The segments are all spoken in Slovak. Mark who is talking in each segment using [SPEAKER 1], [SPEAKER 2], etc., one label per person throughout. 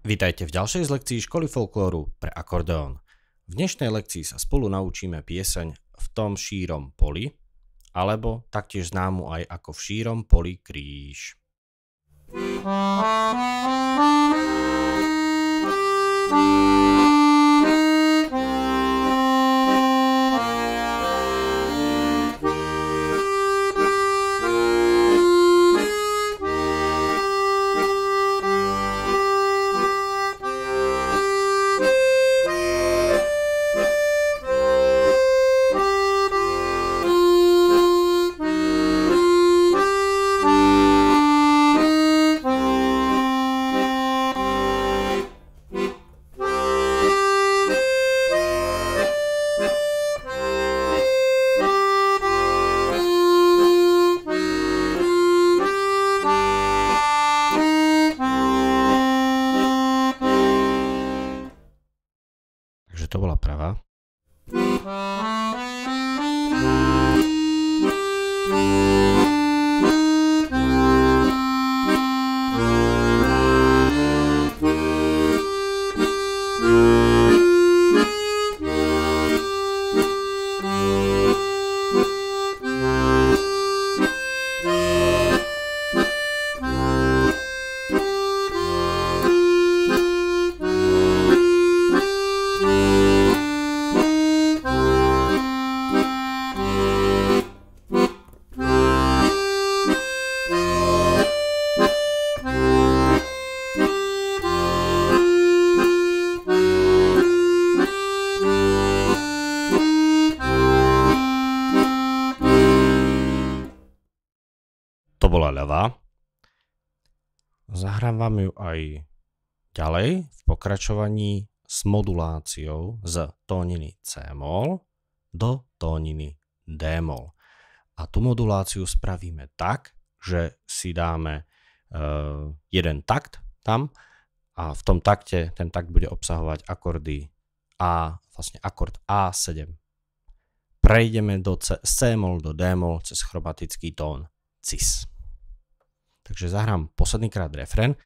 [SPEAKER 1] Vítajte v ďalšej z lekcií školy folklóru pre akordeón. V dnešnej lekcii sa spolu naučíme pieseň V tom šírom poli, alebo taktiež známu aj ako V šírom poli kríž. Takže to bola pravá. To bola ľavá. Zahrám vám ju aj ďalej v pokračovaní s moduláciou z tóniny C-mol do tóniny D-mol. A tú moduláciu spravíme tak, že si dáme jeden takt tam a v tom takte, ten takt bude obsahovať akordy A, vlastne akord A7. Prejdeme z C-mol do D-mol cez chromatický tón cis. Takže zahrám posledný krát refrén.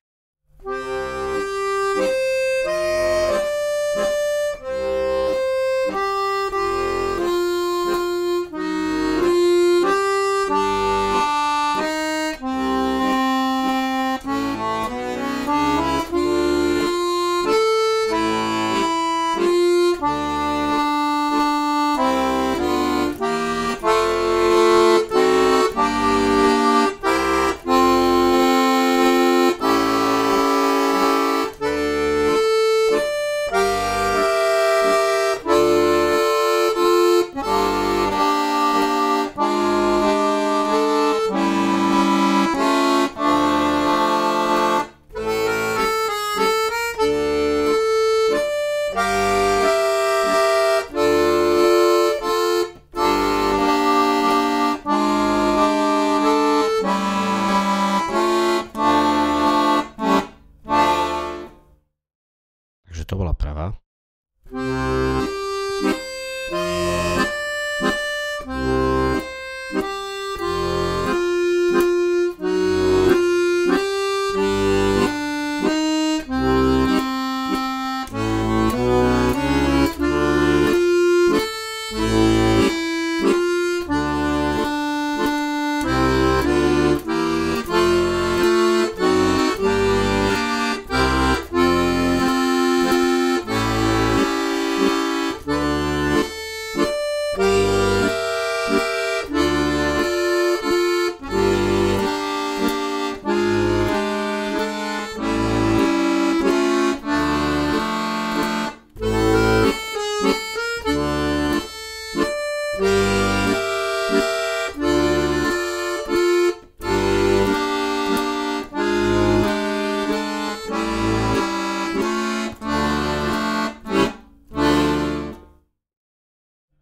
[SPEAKER 1] Takže to bola pravá.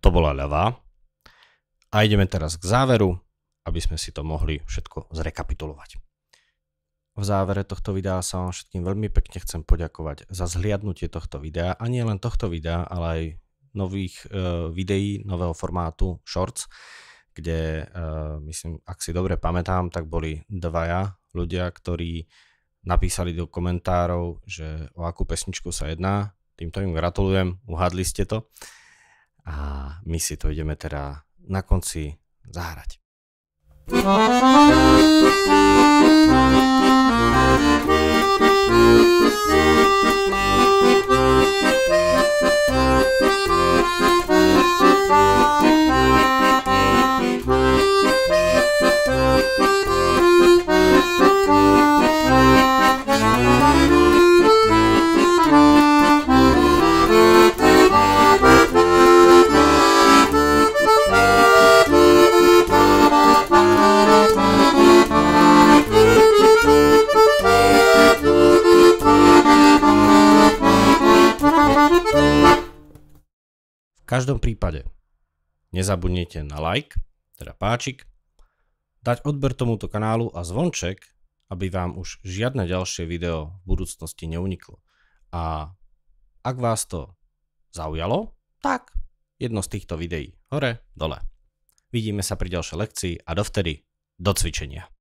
[SPEAKER 1] To bola ľavá. A ideme teraz k záveru, aby sme si to mohli všetko zrekapitulovať. V závere tohto videa sa vám všetkým veľmi pekne chcem poďakovať za zhliadnutie tohto videa. A nie len tohto videa, ale aj nových videí, nového formátu Shorts, kde, myslím, ak si dobre pamätám, tak boli dvaja ľudia, ktorí napísali do komentárov, že o akú pesničku sa jedná. Týmto im gratulujem, uhádli ste to. A my si to ideme teda na konci zahrať. V každom prípade nezabudnite na like, teda páčik, dať odber tomuto kanálu a zvonček, aby vám už žiadne ďalšie video v budúcnosti neuniklo. A ak vás to zaujalo, tak jedno z týchto videí hore, dole. Vidíme sa pri ďalšej lekcii a dovtedy do cvičenia.